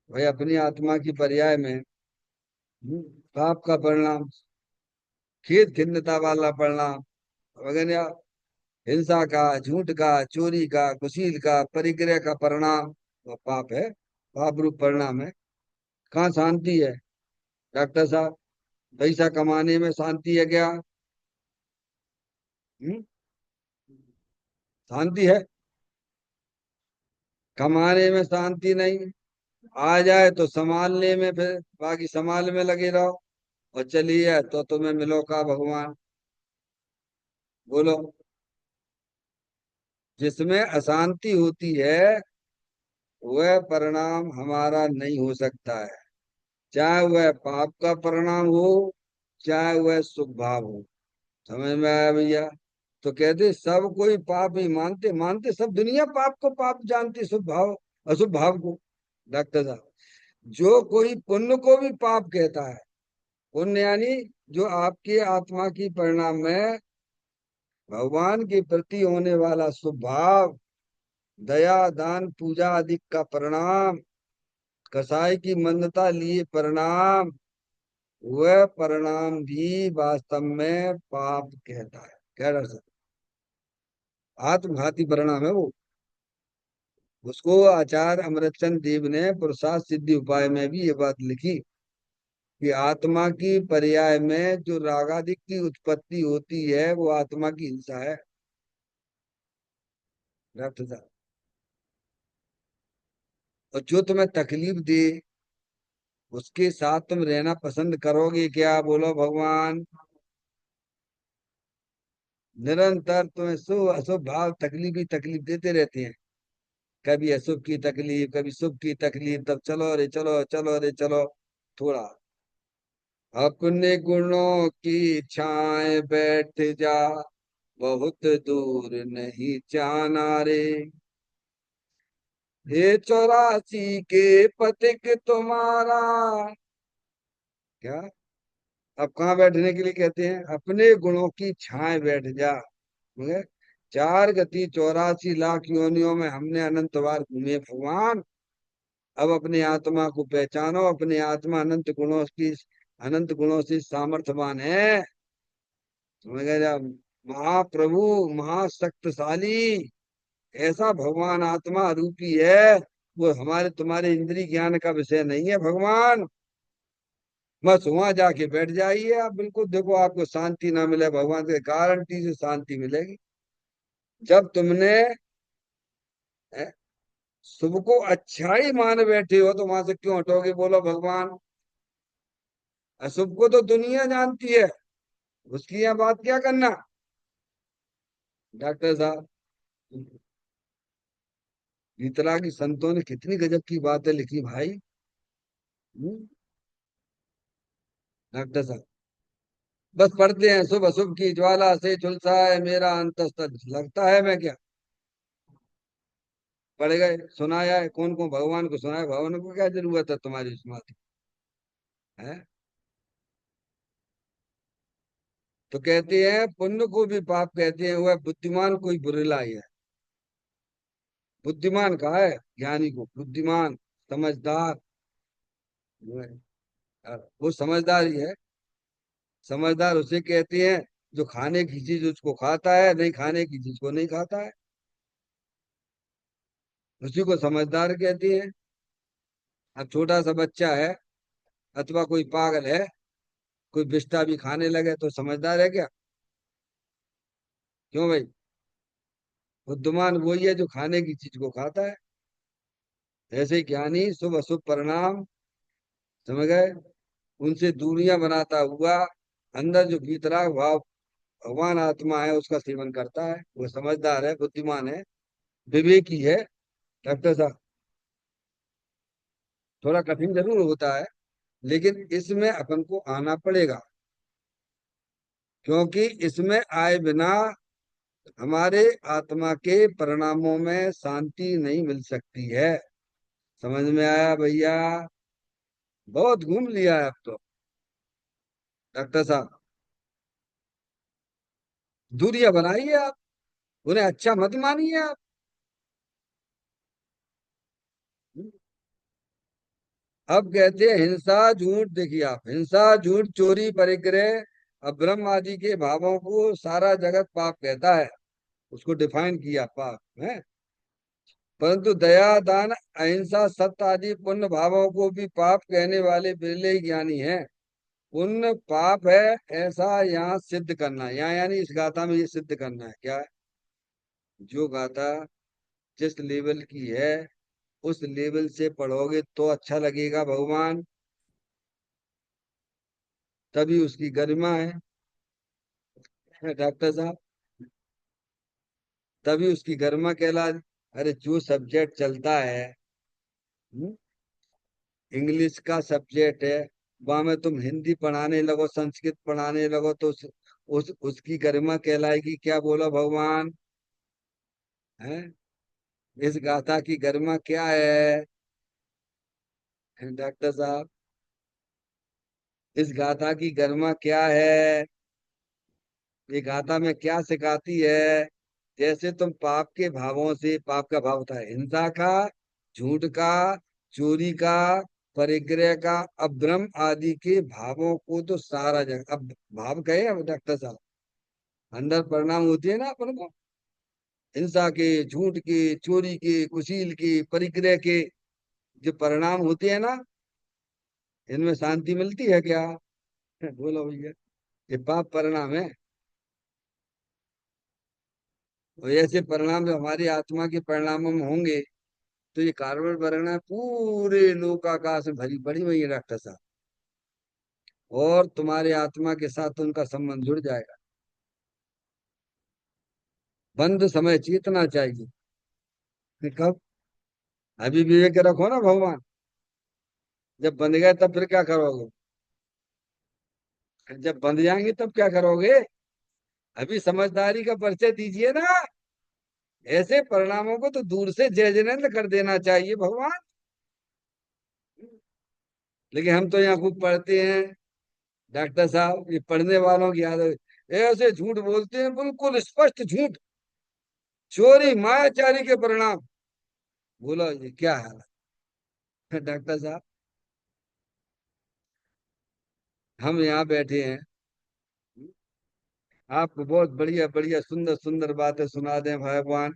भाई अपनी आत्मा की पर्याय में पाप का परिणाम, खेद खिन्नता वाला परिणाम वगैरह, हिंसा का, झूठ का, चोरी का, कुशील का, परिग्रह का परिणाम वो पाप है। पाप रूप परिणाम है। कहाँ शांति है डॉक्टर साहब? पैसा कमाने में शांति है क्या? हम्म? शांति है? कमाने में शांति नहीं। आ जाए तो संभालने में, फिर बाकी संभाल में लगे रहो। और चलिए तो तुम्हें मिलो का भगवान। बोलो। जिसमें अशांति होती है वह परिणाम हमारा नहीं हो सकता है। चाहे वह पाप का परिणाम हो, चाहे वह शुभ भाव हो। समझ में आया भैया? तो कहते सब कोई पाप ही मानते, मानते सब दुनिया पाप को पाप जानती, शुभ भाव अशुभ भाव को। डॉक्टर साहब, जो कोई पुण्य को भी पाप कहता है, पुण्य यानी जो आपके आत्मा की परिणाम में भगवान के प्रति होने वाला शुभ भाव, दया दान पूजा आदि का परिणाम, कसाई की मन्नता लिए परिणाम, वह परिणाम भी वास्तव में पाप कहता है। कह रहा सर, आत्मघाती परिणाम है वो। उसको आचार्य अमृतचंद देव ने पुरुषार्थ सिद्धि उपाय में भी ये बात लिखी कि आत्मा की पर्याय में जो रागादिक की उत्पत्ति होती है वो आत्मा की हिंसा है। डॉक्टर साहब, और जो तुम्हें तकलीफ दे उसके साथ तुम रहना पसंद करोगे क्या? बोलो भगवान। निरंतर तुम्हें शुभ अशुभ भाव तकलीफ ही तकलीफ देते रहते हैं। कभी अशुभ की तकलीफ, कभी शुभ की तकलीफ, तब चलो रे चलो, चलो रे चलो। थोड़ा अपने गुणों की छाए बैठ जा, बहुत दूर नहीं जाना रे। हे 84 के पथिक तुम्हारा। क्या? अब कहाँ बैठने के लिए कहते हैं? अपने गुणों की छाए बैठ जा, मगर चार गति 84 लाख योनियों में हमने अनंत बार घूमे भगवान। अब अपने आत्मा को पहचानो, अपने आत्मा अनंत गुणों से सामर्थ्यवान है। समझ गए आप? महाप्रभु, महाशक्तिशाली, ऐसा भगवान आत्मा रूपी है। वो हमारे तुम्हारे इंद्रिय ज्ञान का विषय नहीं है भगवान। बस वहां जाके बैठ जाइए आप, बिल्कुल देखो आपको शांति ना मिले भगवान से गारंटी से शांति मिलेगी। जब तुमने ए, शुभ को अच्छाई मान बैठे हो तो वहां से क्यों हटोगे बोलो भगवान? अशुभ को तो दुनिया जानती है, उसकी यहाँ बात क्या करना। डॉक्टर साहब, गीतरा की संतों ने कितनी गजब की बातें लिखी भाई। हम्म, डॉक्टर साहब, बस पढ़ते हैं शुभ अशुभ की ज्वाला से झुलसा है मेरा अंतस्तल, लगता है मैं क्या पढ़ गए सुनाया है? कौन कौन भगवान को सुनाया? भगवान को क्या जरूरत है तुम्हारी उस बात की? है? तो कहते हैं पुण्य को भी पाप कहते हैं, वह बुद्धिमान कोई बुरिलाई है। बुद्धिमान कहा है? ज्ञानी को बुद्धिमान, समझदार। वो समझदार ही है। समझदार उसे कहते हैं जो खाने की चीज उसको खाता है, नहीं खाने की चीज को नहीं खाता है, उसी को समझदार कहते हैं। अब छोटा सा बच्चा है अथवा कोई पागल है, कोई बिस्टा भी खाने लगे तो समझदार है क्या? क्यों भाई? बुद्धिमान वही है जो खाने की चीज को खाता है। ऐसे ही ज्ञानी शुभ अशुभ परिणाम, समझ गए, उनसे दूरियां बनाता हुआ अंदर जो भीतराग भाव भगवान आत्मा है उसका सेवन करता है, वो समझदार है, बुद्धिमान है, विवेकी है। डॉक्टर साहब, थोड़ा कठिन जरूर होता है, लेकिन इसमें अपन को आना पड़ेगा, क्योंकि इसमें आए बिना हमारे आत्मा के परिणामों में शांति नहीं मिल सकती है। समझ में आया भैया? बहुत घूम लिया है अब तो। डॉक्टर साहब, दूरियां बनाइए आप, उन्हें अच्छा मत मानिए आप। अब कहते हैं हिंसा झूठ, देखिए आप, हिंसा झूठ चोरी परिग्रह, अब ब्रह्म आदि के भावों को सारा जगत पाप कहता है, उसको डिफाइन किया पाप है। परंतु दया दान अहिंसा सत्य आदि पुण्य भावों को भी पाप कहने वाले बिरले ही ज्ञानी हैं। पुण्य पाप है ऐसा यहाँ सिद्ध करना है, यहाँ यानी इस गाथा में ये सिद्ध करना है क्या है? जो गाथा जिस लेवल की है उस लेवल से पढ़ोगे तो अच्छा लगेगा भगवान, तभी उसकी गरिमा है डॉक्टर साहब, तभी उसकी गरिमा कहला। अरे जो सब्जेक्ट चलता है, हम्म, इंग्लिश का सब्जेक्ट है, वहां में तुम हिंदी पढ़ाने लगो, संस्कृत पढ़ाने लगो तो उसकी गरिमा कहलाएगी क्या बोलो भगवान? है? इस गाथा की गरिमा क्या है डॉक्टर साहब? इस गाथा की गरिमा क्या है? ये गाथा में क्या सिखाती है? जैसे तुम पाप के भावों से, पाप का भाव होता है हिंसा का, झूठ का, चोरी का, परिग्रह का, अभ्रम आदि के भावों को तो सारा जगह, अब भाव कहे अब डॉक्टर साहब, अंदर परिणाम होती है ना अपन को, हिंसा के, झूठ के, चोरी के, कुशील के, परिग्रह के, जो परिणाम होते हैं ना, इनमें शांति मिलती है क्या? बोलो भैया, ये पाप परिणाम है। और ऐसे परिणाम जो हमारी आत्मा के परिणामों में होंगे तो ये कार्बन परिणाम पूरे लोकाकाश में भरी पड़ी हुई है डॉक्टर साहब, और तुम्हारे आत्मा के साथ उनका संबंध जुड़ जाएगा। बंद समय चेतना चाहिए कि कब, अभी विवेक रखो ना भगवान, जब बंध गए तब फिर क्या करोगे? जब बंध जाएंगे तब क्या करोगे? अभी समझदारी का परिचय दीजिए ना। ऐसे परिणामों को तो दूर से जय जयंत कर देना चाहिए भगवान। लेकिन हम तो यहाँ खूब पढ़ते हैं डॉक्टर साहब, ये पढ़ने वालों की आदत, ऐसे झूठ बोलते हैं बिल्कुल स्पष्ट झूठ। चोरी मायाचारी के परिणाम। बोलो ये क्या हाल है डॉक्टर साहब। हम यहाँ बैठे हैं, आपको बहुत बढ़िया बढ़िया सुंदर सुंदर बातें सुना दें भगवान,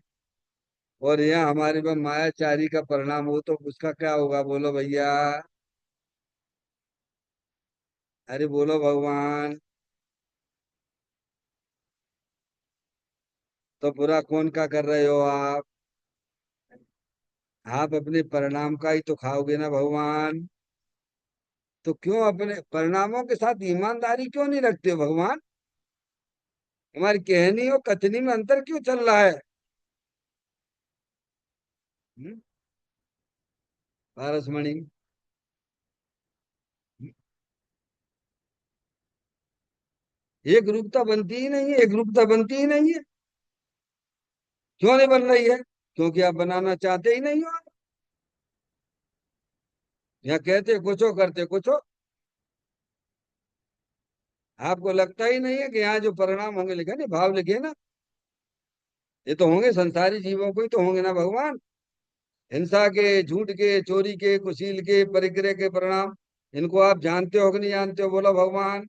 और यहाँ हमारे पास मायाचारी का परिणाम हो तो उसका क्या होगा, बोलो भैया। अरे बोलो भगवान। तो बुरा कौन का कर रहे हो आप अपने परिणाम का ही तो खाओगे ना भगवान। तो क्यों अपने परिणामों के साथ ईमानदारी क्यों नहीं रखते हो भगवान। हमारी कहनी और कथनी में अंतर क्यों चल रहा है। हम्म? पारसमणि। एक रूपता बनती ही नहीं है, एक रूपता बनती ही नहीं है। क्यों नहीं बन रही है, क्योंकि आप बनाना चाहते ही नहीं हो। या कहते कुछ हो करते कुछ हो। आपको लगता ही नहीं है कि यहाँ जो परिणाम होंगे लिखे ना, भाव लिखे ना, ये तो होंगे संसारी जीवों को ही तो होंगे ना भगवान। हिंसा के, झूठ के, चोरी के, कुशील के, परिग्रह के परिणाम, इनको आप जानते हो कि नहीं जानते हो, बोलो भगवान।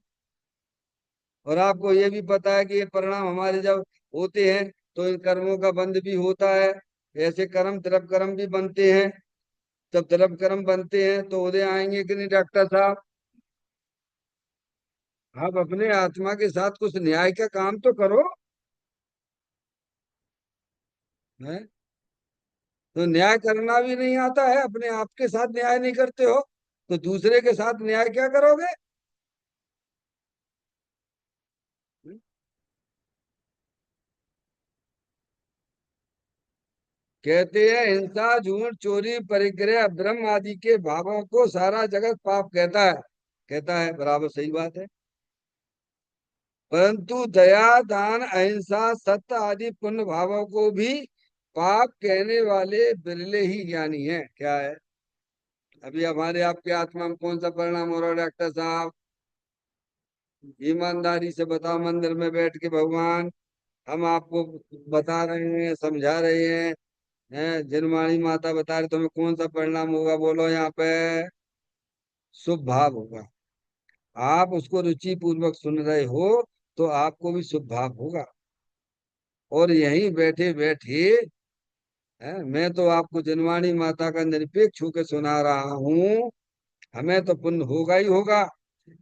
और आपको ये भी पता है कि ये परिणाम हमारे जब होते हैं तो इन कर्मों का बंध भी होता है। ऐसे कर्म द्रव कर्म भी बनते हैं। जब द्रव कर्म बनते हैं तो उदय आएंगे कि नहीं डॉक्टर साहब। आप अपने आत्मा के साथ कुछ न्याय का काम तो करो। है? तो न्याय करना भी नहीं आता है, अपने आप के साथ न्याय नहीं करते हो, तो दूसरे के साथ न्याय क्या करोगे। कहते हैं हिंसा, झूठ, चोरी, परिग्रह, ब्रह्म आदि के भावों को सारा जगत पाप कहता है। कहता है, बराबर सही बात है। परंतु दया, दान, अहिंसा, सत्य आदि पुण्य भावों को भी पाप कहने वाले बिरले ही ज्ञानी हैं। क्या है। अभी हमारे आपके आत्मा में कौन सा परिणाम हो रहा है डॉक्टर साहब। ईमानदारी से बताओ, मंदिर में बैठ के भगवान हम आपको बता रहे हैं, समझा रहे हैं, जनवाणी माता बता रहे, तुम्हें कौन सा परिणाम होगा, बोलो यहाँ पे। शुभ भाव होगा। आप उसको रुचि पूर्वक सुन रहे हो तो आपको भी शुभ भाव होगा। और यहीं बैठे बैठे मैं तो आपको जनवाणी माता का निरपेक्ष होकर सुना रहा हूँ। हमें तो पुण्य होगा ही होगा,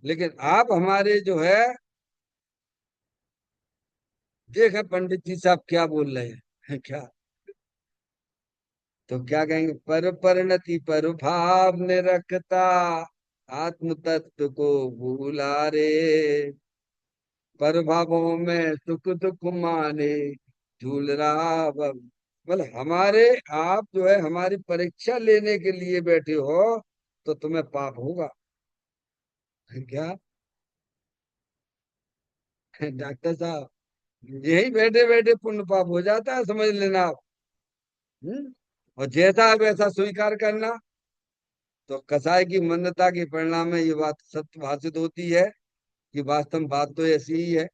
लेकिन आप हमारे जो है, देखे पंडित जी साहब क्या बोल रहे हैं क्या। तो क्या कहेंगे, पर परिणति पर भाव ने रखता, आत्म तत्व को भूला रे, पर भावों में सुख दुख माने झूल रहा बब। मतलब हमारे, आप जो है हमारी परीक्षा लेने के लिए बैठे हो तो तुम्हें पाप होगा। क्या डॉक्टर साहब, यही बैठे बैठे पुण्य पाप हो जाता है, समझ लेना आप। हम्म? और जैसा है वैसा स्वीकार करना। तो कसाई की मंदता के परिणाम में ये बात सत्य भाषित होती है कि वास्तव में बात तो ऐसी ही है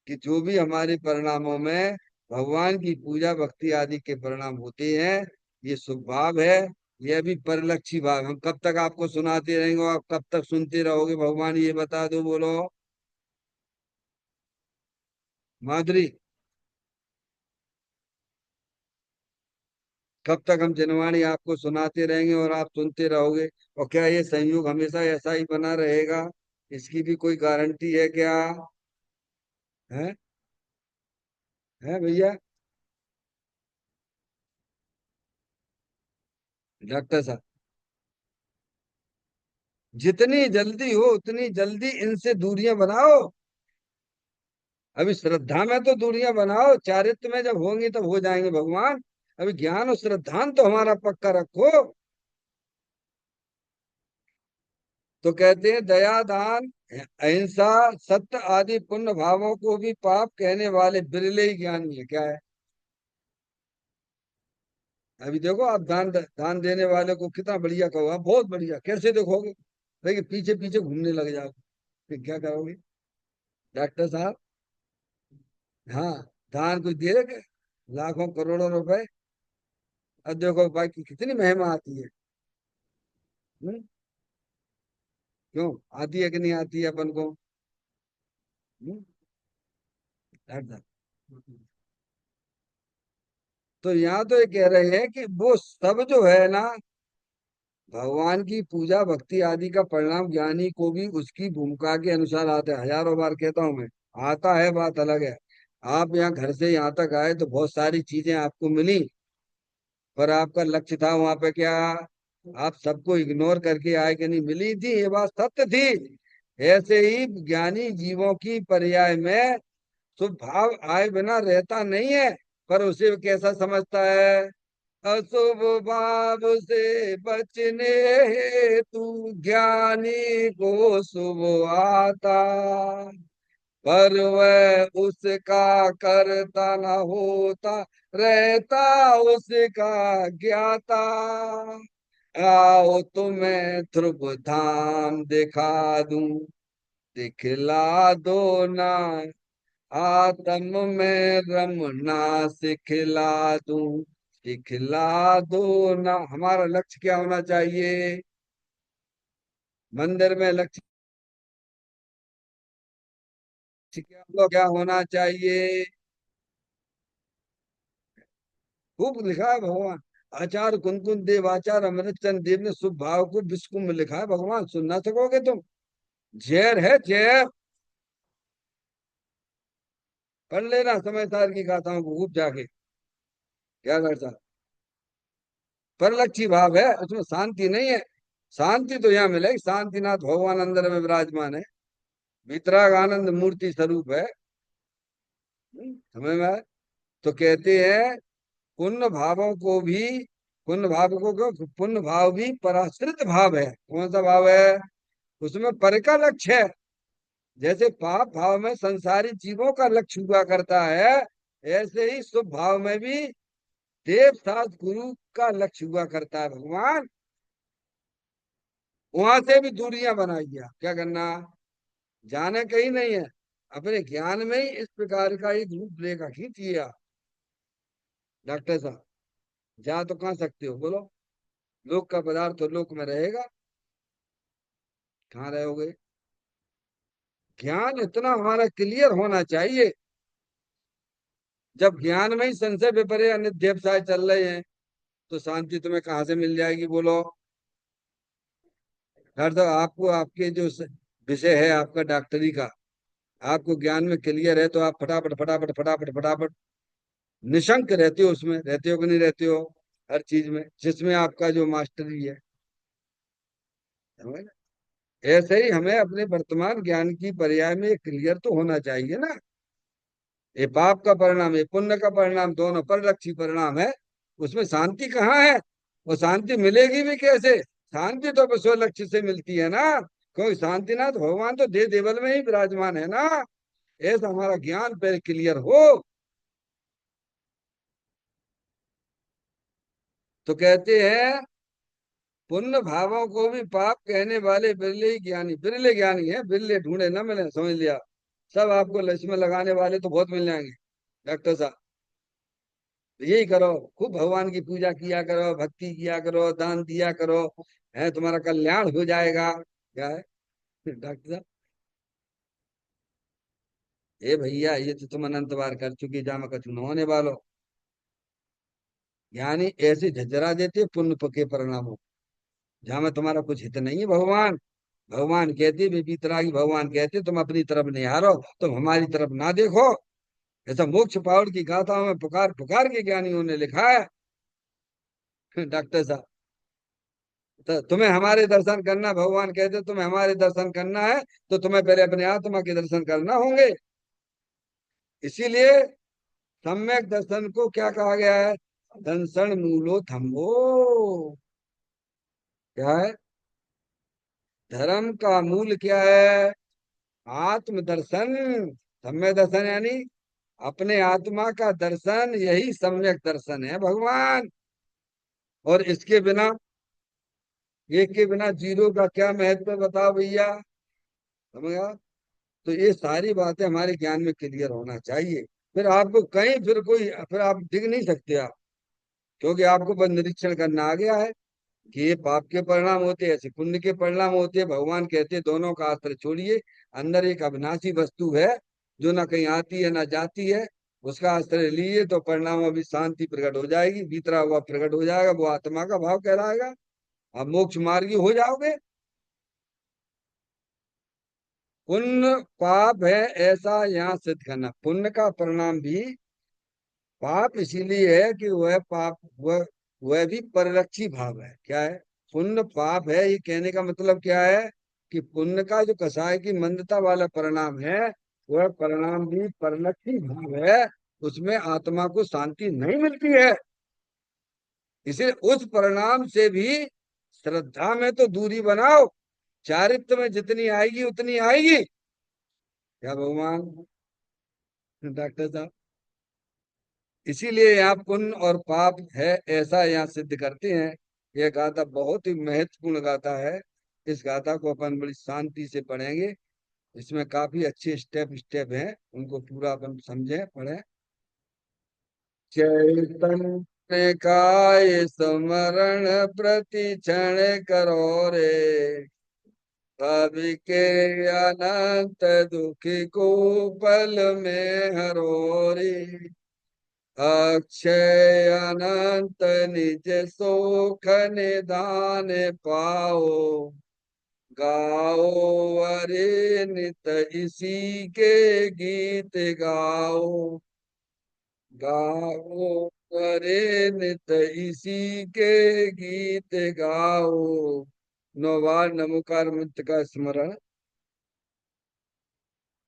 कि जो भी हमारे परिणामों में भगवान की पूजा भक्ति आदि के परिणाम होते हैं, ये शुभ भाव है। यह भी परिलक्षी भाव। हम कब तक आपको सुनाते रहेंगे, आप कब तक सुनते रहोगे भगवान, ये बता दो, बोलो माधुरी। कब तक हम जनवाणी आपको सुनाते रहेंगे और आप सुनते रहोगे। और क्या ये संयोग हमेशा ऐसा ही बना रहेगा, इसकी भी कोई गारंटी है क्या। है है भैया डॉक्टर साहब। जितनी जल्दी हो उतनी जल्दी इनसे दूरियां बनाओ। अभी श्रद्धा में तो दूरियां बनाओ, चारित्र में जब होंगी तब हो जाएंगे भगवान। अभी ज्ञान और श्रद्धान तो हमारा पक्का रखो। तो कहते हैं दया, दान, अहिंसा, सत्य आदि पुण्य भावों को भी पाप कहने वाले बिरले ही ज्ञानी है। क्या है। अभी देखो आप दान देने वाले को कितना बढ़िया कहो, आप बहुत बढ़िया, कैसे देखोगे, देखिए पीछे पीछे घूमने लग जाओ, फिर क्या करोगे डॉक्टर साहब। हाँ, दान कुछ दे रहे, लाखों करोड़ों रुपए। अब देखो भाई की कितनी महिमा आती है। हम्म? क्यों आती है कि नहीं आती है अपन को? हम्म? ऐसा। तो यहाँ तो ये कह रहे हैं कि वो सब जो है ना, भगवान की पूजा भक्ति आदि का परिणाम ज्ञानी को भी उसकी भूमिका के अनुसार आता है। हजारों बार कहता हूं मैं, आता है, बात अलग है। आप यहाँ घर से यहाँ तक आए तो बहुत सारी चीजें आपको मिली, पर आपका लक्ष्य था वहां पे क्या? आप सबको इग्नोर करके आए कि नहीं? मिली थी, ये बात सत्य थी। ऐसे ही ज्ञानी जीवों की पर्याय में शुभ भाव आए बिना रहता नहीं है, पर उसे कैसा समझता है? अशुभ भाव से बचने हेतु ज्ञानी को शुभ आता, पर वह उसका करता न होता, रहता उसका ज्ञाता। आओ तुम्हें ध्रुव धाम दिखा दूं, दिखला दो ना, आत्म में रमना सिखला दूं, सिखला दो ना। हमारा लक्ष्य क्या होना चाहिए? मंदिर में लक्ष्य क्या होना चाहिए? खूब लिखा है भगवान। आचार कुंकुम देव आचार अमृत चंद देव ने शुभ भाव को विश्व में लिखा है भगवान, सुन ना सकोगे तुम? जहर है जहर। पढ़ लेना समय सार की गाथाओं को खूब जाके। क्या करता? परलक्षी भाव है, उसमें शांति नहीं है। शांति तो यहाँ मिलेगी, शांतिनाथ भगवान अंदर में विराजमान है, वितराग आनंद मूर्ति स्वरूप है। समझ में आया? तो कहते हैं पुण्य भावों को भी, पुण्य भाव को पुण्य भाव भी पराश्रित भाव है। कौन सा भाव है? उसमें पर का लक्ष्य है। जैसे पाप भाव में संसारी जीवों का लक्ष्य हुआ करता है, ऐसे ही शुभ भाव में भी देव सात गुरु का लक्ष्य हुआ करता है भगवान। वहां से भी दूरियां बनाई गया, क्या करना? जाने कहीं नहीं है, अपने ज्ञान में ही इस प्रकार का एक रूपरेखा खींचिए आप। डॉक्टर साहब, जा तो कहाँ सकते हो बोलो? लोक का पदार्थ तो लोक में रहेगा, कहाँ रहोगे? ज्ञान इतना हमारा क्लियर होना चाहिए। जब ज्ञान में ही संशय विपर्य अनित्य व्यवसाय चल रहे हैं, तो शांति तुम्हें कहाँ से मिल जाएगी बोलो? हर तो आपको आपके जो विषय है आपका डॉक्टरी का, आपको ज्ञान में क्लियर है, तो आप फटाफट फटाफट फटाफट फटाफट निशंक रहते हो, उसमें रहते हो कि नहीं रहते हो? हर चीज में जिसमें आपका जो मास्टरी है। समझ? ऐसे ही हमें अपने वर्तमान ज्ञान की पर्याय में क्लियर तो होना चाहिए ना। ये पाप का परिणाम, ये पुण्य का परिणाम, दोनों परलक्षी परिणाम है। उसमें शांति कहाँ है? वो शांति मिलेगी भी कैसे? शांति तो विश्व लक्ष्य से मिलती है ना, क्योंकि शांतिनाथ भगवान तो देव देवल में ही विराजमान है ना। ऐसा हमारा ज्ञान पर क्लियर हो। तो कहते हैं पुण्य भावों को भी पाप कहने वाले बिरले ही ज्ञानी, बिरले ज्ञानी है, बिरले ढूंढे न मिले, समझ लिया? सब आपको लक्ष्य में लगाने वाले तो बहुत मिल जाएंगे। डॉक्टर साहब, यही करो, खूब भगवान की पूजा किया करो, भक्ति किया करो, दान दिया करो, है तुम्हारा कल्याण हो जाएगा। क्या है? डॉक्टर साहब, ए भैया ये तो तुम अनंत बार कर चुकी, जामा कछु न होने वालो। यानी ऐसे झजरा देते पुण्य के परिणामों, जहां में तुम्हारा कुछ हित नहीं है। भगवान, भगवान कहते वितरागी भगवान कहते तुम अपनी तरफ निहारो, तुम हमारी तरफ ना देखो। ऐसा मोक्ष पावड़ की गाथाओं में पुकार पुकार के ज्ञानियों ने लिखा है। डॉक्टर साहब, तो तुम्हें हमारे दर्शन करना, भगवान कहते तुम्हें हमारे दर्शन करना है, तो तुम्हें पहले अपने आत्मा के दर्शन करना होंगे। इसीलिए सम्यक दर्शन को क्या कहा गया है? दर्शन मूलो थम्बो। क्या है? धर्म का मूल क्या है? आत्म दर्शन। सम्यक दर्शन यानी अपने आत्मा का दर्शन, यही सम्यक दर्शन है भगवान। और इसके बिना, एक के बिना जीरो का क्या महत्व है बताओ भैया? समझ गया? तो ये सारी बातें हमारे ज्ञान में क्लियर होना चाहिए। फिर आपको कहीं फिर कोई फिर आप डिग नहीं सकते आप, क्योंकि आपको बस निरीक्षण करना आ गया है कि ये पाप के परिणाम होते हैं, ऐसे पुण्य के परिणाम होते हैं। भगवान कहते हैं दोनों का आश्रय छोड़िए, अंदर एक अविनाशी वस्तु है जो ना कहीं आती है ना जाती है, उसका आश्रय लीजिए तो परिणाम अभी शांति प्रकट हो जाएगी, भीतरा हुआ प्रकट हो जाएगा, वो आत्मा का भाव कहलाएगा। आप मोक्ष मार्गी हो जाओगे। पुण्य पाप है ऐसा यहाँ सिद्ध करना, पुण्य का परिणाम भी पाप इसीलिए है कि वह पाप, वह भी परिलक्षी भाव है। क्या है? पुण्य पाप है, ये कहने का मतलब क्या है कि पुण्य का जो कसाय की मंदता वाला परिणाम है, वह परिणाम भी परिलक्षी भाव है, उसमें आत्मा को शांति नहीं मिलती है। इसे उस परिणाम से भी श्रद्धा में तो दूरी बनाओ, चारित्र में जितनी आएगी उतनी आएगी। क्या भगवान, डॉक्टर साहब, इसीलिए यहाँ पुण्य और पाप है ऐसा यहाँ सिद्ध करते हैं। यह गाथा बहुत ही महत्वपूर्ण गाथा है। इस गाथा को अपन बड़ी शांति से पढ़ेंगे। इसमें काफी अच्छे स्टेप स्टेप हैं, उनको पूरा अपन समझें पढ़ें। चैतन्य काय स्मरण प्रति क्षण करो रे, भावि के अनंत दुखी को पल में हरो रे, अक्षय अनंत निज सुख निधान पाओ, गाओ अरे नित इसी के गीत गाओ, गाओ अरे नित इसी के गीत गाओ। 9 बार नमोकार मंत्र का स्मरण